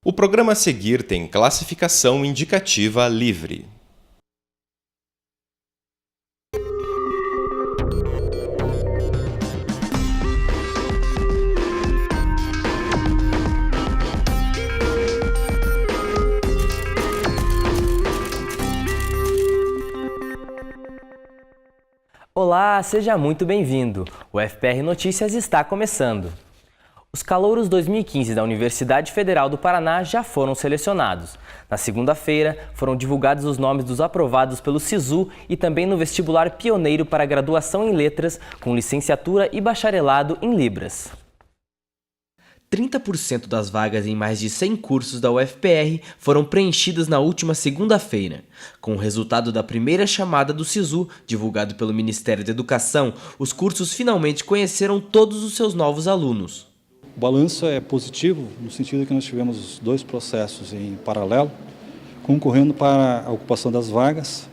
O programa a seguir tem classificação indicativa livre. Olá, seja muito bem-vindo. O FPR Notícias está começando. Os calouros 2015 da Universidade Federal do Paraná já foram selecionados. Na segunda-feira, foram divulgados os nomes dos aprovados pelo SISU e também no vestibular pioneiro para graduação em letras, com licenciatura e bacharelado em Libras. 30% das vagas em mais de 100 cursos da UFPR foram preenchidas na última segunda-feira. Com o resultado da primeira chamada do SISU, divulgado pelo Ministério da Educação, os cursos finalmente conheceram todos os seus novos alunos. O balanço é positivo, no sentido que nós tivemos dois processos em paralelo, concorrendo para a ocupação das vagas,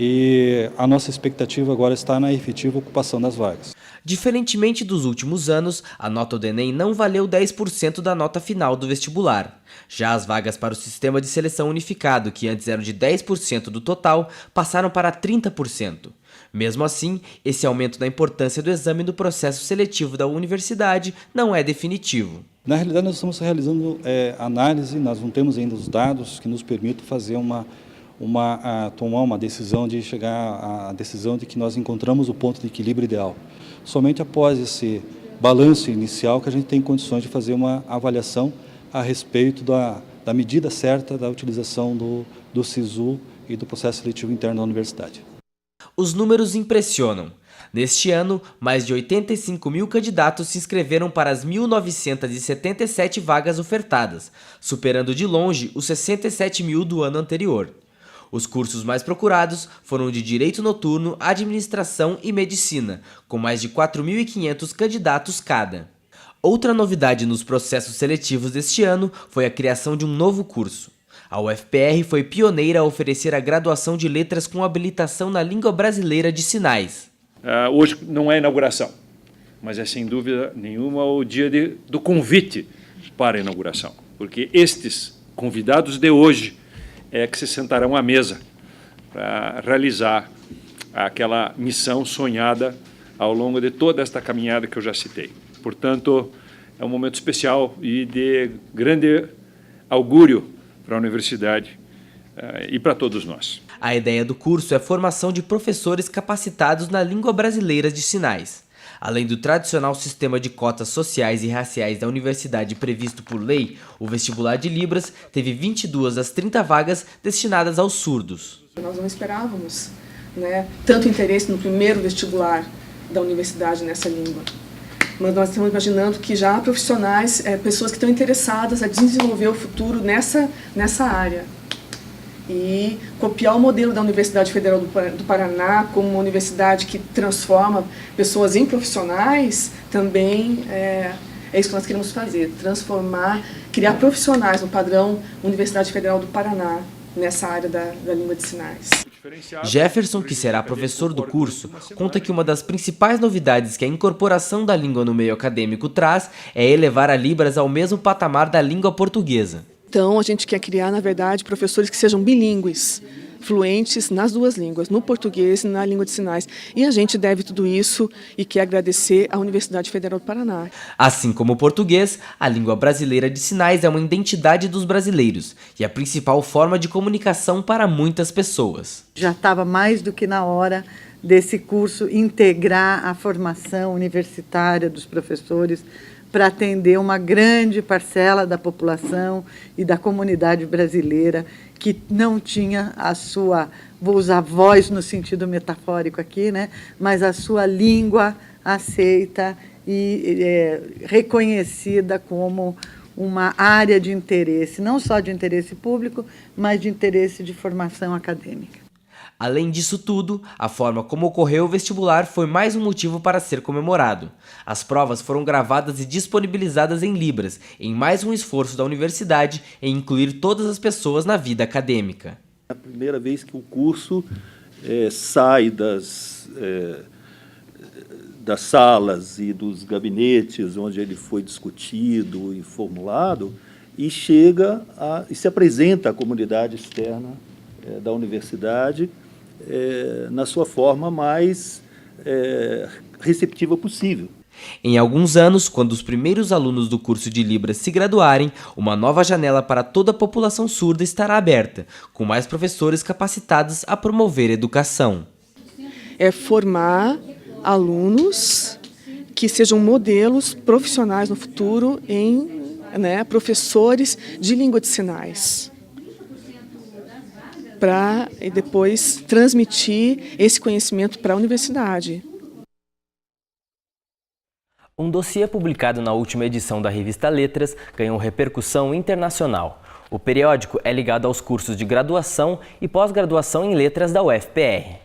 e a nossa expectativa agora está na efetiva ocupação das vagas. Diferentemente dos últimos anos, a nota do Enem não valeu 10% da nota final do vestibular. Já as vagas para o Sistema de Seleção Unificado, que antes eram de 10% do total, passaram para 30%. Mesmo assim, esse aumento da importância do exame no processo seletivo da universidade não é definitivo. Na realidade, nós estamos realizando análise, nós não temos ainda os dados que nos permitam fazer tomar uma decisão de chegar à decisão de que nós encontramos o ponto de equilíbrio ideal. Somente após esse balanço inicial que a gente tem condições de fazer uma avaliação a respeito da medida certa da utilização do SISU e do processo seletivo interno da universidade. Os números impressionam. Neste ano, mais de 85 mil candidatos se inscreveram para as 1.977 vagas ofertadas, superando de longe os 67 mil do ano anterior. Os cursos mais procurados foram de Direito Noturno, Administração e Medicina, com mais de 4.500 candidatos cada. Outra novidade nos processos seletivos deste ano foi a criação de um novo curso. A UFPR foi pioneira a oferecer a graduação de letras com habilitação na língua brasileira de sinais. Hoje não é a inauguração, mas é sem dúvida nenhuma o dia do convite para a inauguração, porque estes convidados de hoje que se sentarão à mesa para realizar aquela missão sonhada ao longo de toda esta caminhada que eu já citei. Portanto, é um momento especial e de grande augúrio para a universidade e para todos nós. A ideia do curso é a formação de professores capacitados na língua brasileira de sinais. Além do tradicional sistema de cotas sociais e raciais da universidade previsto por lei, o vestibular de Libras teve 22 das 30 vagas destinadas aos surdos. Nós não esperávamos, tanto interesse no primeiro vestibular da universidade nessa língua. Mas nós estamos imaginando que já há profissionais, pessoas que estão interessadas a desenvolver o futuro nessa área. E copiar o modelo da Universidade Federal do Paraná como uma universidade que transforma pessoas em profissionais, também é isso que nós queremos fazer, criar profissionais no padrão Universidade Federal do Paraná, nessa área da língua de sinais. Jefferson, que será professor do curso, conta que uma das principais novidades que a incorporação da língua no meio acadêmico traz é elevar a Libras ao mesmo patamar da língua portuguesa. Então, a gente quer criar, na verdade, professores que sejam bilíngues, fluentes nas duas línguas, no português e na língua de sinais. E a gente deve tudo isso e quer agradecer à Universidade Federal do Paraná. Assim como o português, a língua brasileira de sinais é uma identidade dos brasileiros e a principal forma de comunicação para muitas pessoas. Já estava mais do que na hora desse curso integrar a formação universitária dos professores para atender uma grande parcela da população e da comunidade brasileira que não tinha a sua, vou usar voz no sentido metafórico aqui, mas a sua língua aceita e reconhecida como uma área de interesse, não só de interesse público, mas de interesse de formação acadêmica. Além disso tudo, a forma como ocorreu o vestibular foi mais um motivo para ser comemorado. As provas foram gravadas e disponibilizadas em Libras, em mais um esforço da universidade em incluir todas as pessoas na vida acadêmica. É a primeira vez que o curso sai das salas e dos gabinetes onde ele foi discutido e formulado e chega e se apresenta à comunidade externa da universidade na sua forma mais receptiva possível. Em alguns anos, quando os primeiros alunos do curso de Libras se graduarem, uma nova janela para toda a população surda estará aberta, com mais professores capacitados a promover a educação. É formar alunos que sejam modelos profissionais no futuro em professores de língua de sinais, para depois transmitir esse conhecimento para a universidade. Um dossiê publicado na última edição da revista Letras ganhou repercussão internacional. O periódico é ligado aos cursos de graduação e pós-graduação em letras da UFPR.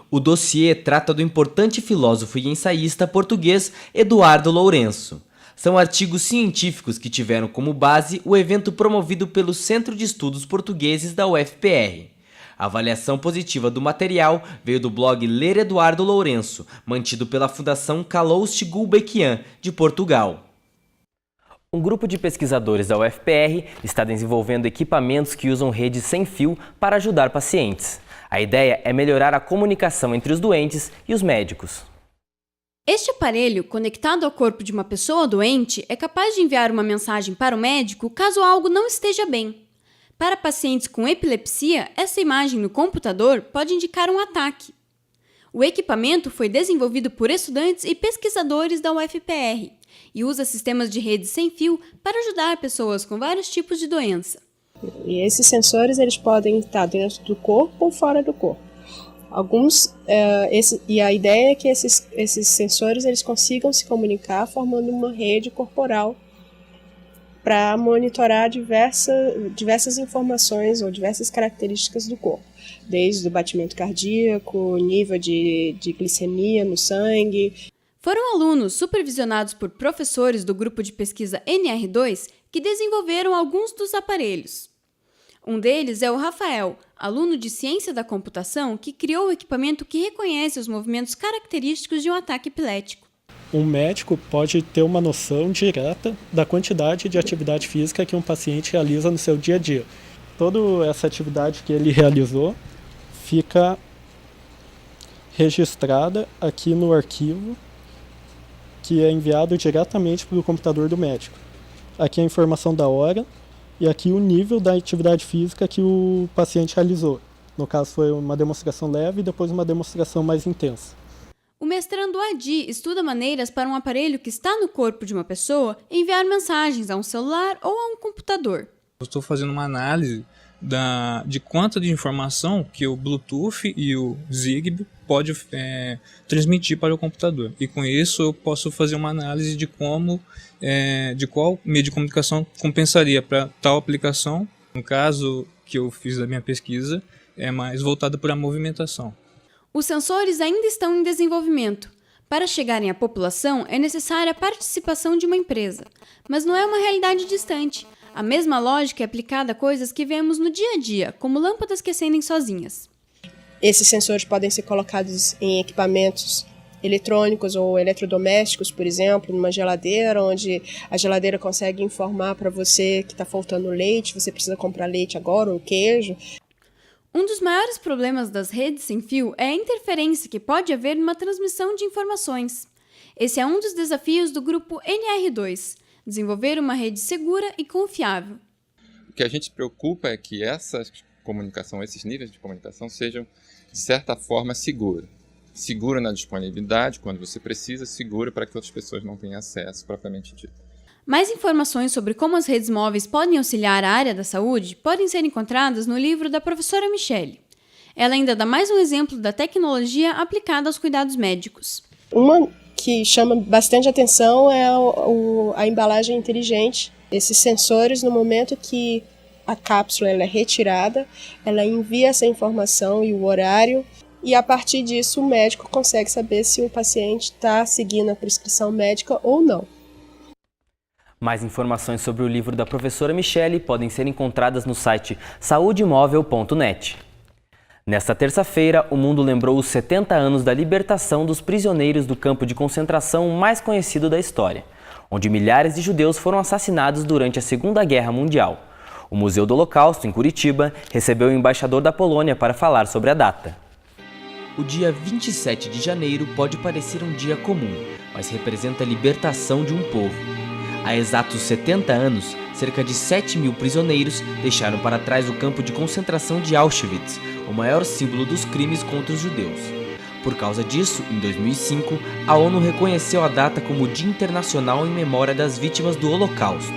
O dossiê trata do importante filósofo e ensaísta português Eduardo Lourenço. São artigos científicos que tiveram como base o evento promovido pelo Centro de Estudos Portugueses da UFPR. A avaliação positiva do material veio do blog Ler Eduardo Lourenço, mantido pela Fundação Calouste Gulbenkian, de Portugal. Um grupo de pesquisadores da UFPR está desenvolvendo equipamentos que usam redes sem fio para ajudar pacientes. A ideia é melhorar a comunicação entre os doentes e os médicos. Este aparelho, conectado ao corpo de uma pessoa doente, é capaz de enviar uma mensagem para o médico caso algo não esteja bem. Para pacientes com epilepsia, essa imagem no computador pode indicar um ataque. O equipamento foi desenvolvido por estudantes e pesquisadores da UFPR e usa sistemas de rede sem fio para ajudar pessoas com vários tipos de doença. E esses sensores eles podem estar dentro do corpo ou fora do corpo. E a ideia é que esses sensores eles consigam se comunicar formando uma rede corporal para monitorar diversas informações ou diversas características do corpo, desde o batimento cardíaco, nível de glicemia no sangue. Foram alunos supervisionados por professores do grupo de pesquisa NR2 que desenvolveram alguns dos aparelhos. Um deles é o Rafael, aluno de Ciência da Computação, que criou o equipamento que reconhece os movimentos característicos de um ataque epilético. Um médico pode ter uma noção direta da quantidade de atividade física que um paciente realiza no seu dia a dia. Toda essa atividade que ele realizou fica registrada aqui no arquivo, que é enviado diretamente para o computador do médico. Aqui a informação da hora e aqui o nível da atividade física que o paciente realizou. No caso foi uma demonstração leve e depois uma demonstração mais intensa. O mestrando Adi estuda maneiras para um aparelho que está no corpo de uma pessoa enviar mensagens a um celular ou a um computador. Eu estou fazendo uma análise de quanto de informação que o Bluetooth e o Zigbee pode transmitir para o computador. E com isso eu posso fazer uma análise de qual meio de comunicação compensaria para tal aplicação. No caso que eu fiz da minha pesquisa, é mais voltada para a movimentação. Os sensores ainda estão em desenvolvimento. Para chegarem à população, é necessária a participação de uma empresa. Mas não é uma realidade distante. A mesma lógica é aplicada a coisas que vemos no dia a dia, como lâmpadas que acendem sozinhas. Esses sensores podem ser colocados em equipamentos eletrônicos ou eletrodomésticos, por exemplo, numa geladeira, onde a geladeira consegue informar para você que está faltando leite, você precisa comprar leite agora ou queijo. Um dos maiores problemas das redes sem fio é a interferência que pode haver numa transmissão de informações. Esse é um dos desafios do grupo NR2, desenvolver uma rede segura e confiável. O que a gente se preocupa é que essa comunicação, esses níveis de comunicação sejam, de certa forma, seguros. Seguro na disponibilidade, quando você precisa, seguro para que outras pessoas não tenham acesso, propriamente dito. Mais informações sobre como as redes móveis podem auxiliar a área da saúde podem ser encontradas no livro da professora Michele. Ela ainda dá mais um exemplo da tecnologia aplicada aos cuidados médicos. Uma que chama bastante atenção é a embalagem inteligente. Esses sensores, no momento que a cápsula ela é retirada, ela envia essa informação e o horário, e a partir disso o médico consegue saber se o paciente está seguindo a prescrição médica ou não. Mais informações sobre o livro da professora Michele podem ser encontradas no site saudemóvel.net. Nesta terça-feira, o mundo lembrou os 70 anos da libertação dos prisioneiros do campo de concentração mais conhecido da história. onde milhares de judeus foram assassinados durante a Segunda Guerra Mundial. O Museu do Holocausto, em Curitiba, recebeu o embaixador da Polônia para falar sobre a data. O dia 27 de janeiro pode parecer um dia comum, mas representa a libertação de um povo. Há exatos 70 anos, cerca de 7.000 prisioneiros deixaram para trás o campo de concentração de Auschwitz, o maior símbolo dos crimes contra os judeus. Por causa disso, em 2005, a ONU reconheceu a data como Dia Internacional em Memória das Vítimas do Holocausto.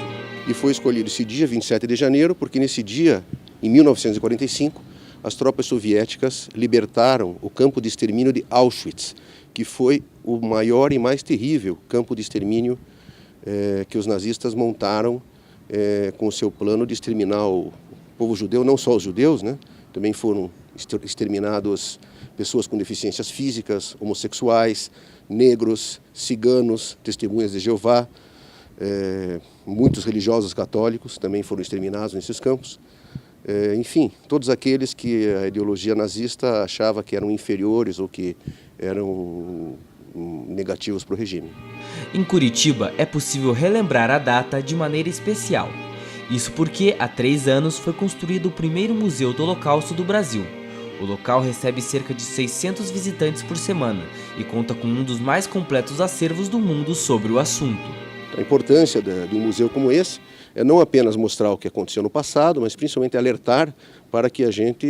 E foi escolhido esse dia, 27 de janeiro, porque nesse dia, em 1945, as tropas soviéticas libertaram o campo de extermínio de Auschwitz, que foi o maior e mais terrível campo de extermínio que os nazistas montaram com o seu plano de exterminar o povo judeu, não só os judeus, né? Também foram exterminados pessoas com deficiências físicas, homossexuais, negros, ciganos, testemunhas de Jeová, muitos religiosos católicos também foram exterminados nesses campos. Enfim, todos aqueles que a ideologia nazista achava que eram inferiores ou que eram negativos para o regime. Em Curitiba, é possível relembrar a data de maneira especial. Isso porque, há 3 anos, foi construído o primeiro museu do Holocausto do Brasil. O local recebe cerca de 600 visitantes por semana e conta com um dos mais completos acervos do mundo sobre o assunto. A importância de um museu como esse é não apenas mostrar o que aconteceu no passado, mas principalmente alertar para que a gente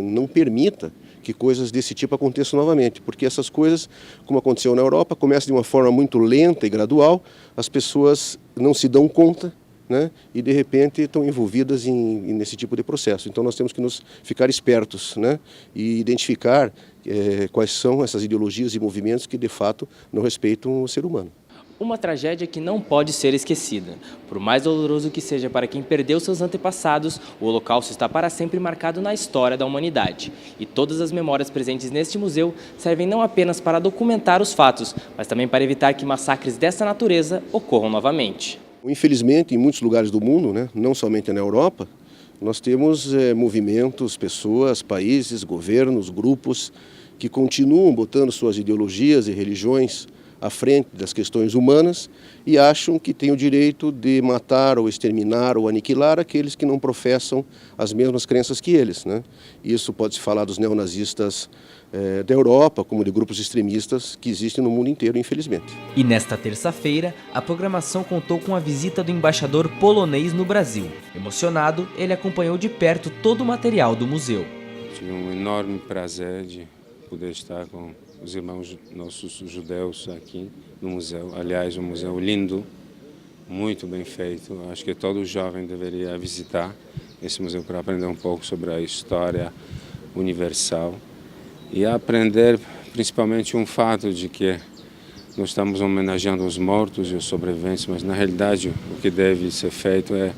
não permita que coisas desse tipo aconteçam novamente, porque essas coisas, como aconteceu na Europa, começam de uma forma muito lenta e gradual, as pessoas não se dão conta, né, e de repente estão envolvidas nesse tipo de processo. Então nós temos que ficar espertos, né, e identificar quais são essas ideologias e movimentos que de fato não respeitam o ser humano. Uma tragédia que não pode ser esquecida. Por mais doloroso que seja para quem perdeu seus antepassados, o Holocausto está para sempre marcado na história da humanidade. E todas as memórias presentes neste museu servem não apenas para documentar os fatos, mas também para evitar que massacres dessa natureza ocorram novamente. Infelizmente, em muitos lugares do mundo, né, não somente na Europa, nós temos movimentos, pessoas, países, governos, grupos que continuam botando suas ideologias e religiões à frente das questões humanas e acham que têm o direito de matar ou exterminar ou aniquilar aqueles que não professam as mesmas crenças que eles, né? Isso pode-se falar dos neonazistas da Europa, como de grupos extremistas que existem no mundo inteiro, infelizmente. E nesta terça-feira, a programação contou com a visita do embaixador polonês no Brasil. Emocionado, ele acompanhou de perto todo o material do museu. Tive um enorme prazer de poder estar com os irmãos nossos judeus aqui no museu. Aliás, um museu lindo, muito bem feito. Acho que todo jovem deveria visitar esse museu para aprender um pouco sobre a história universal e aprender principalmente um fato de que nós estamos homenageando os mortos e os sobreviventes, mas na realidade o que deve ser feito é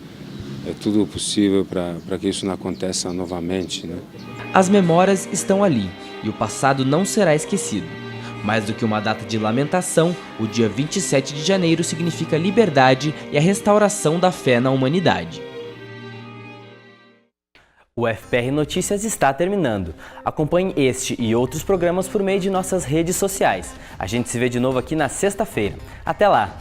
tudo possível para que isso não aconteça novamente, né? As memórias estão ali e o passado não será esquecido. Mais do que uma data de lamentação, o dia 27 de janeiro significa liberdade e a restauração da fé na humanidade. O FPR Notícias está terminando. Acompanhe este e outros programas por meio de nossas redes sociais. A gente se vê de novo aqui na sexta-feira. Até lá!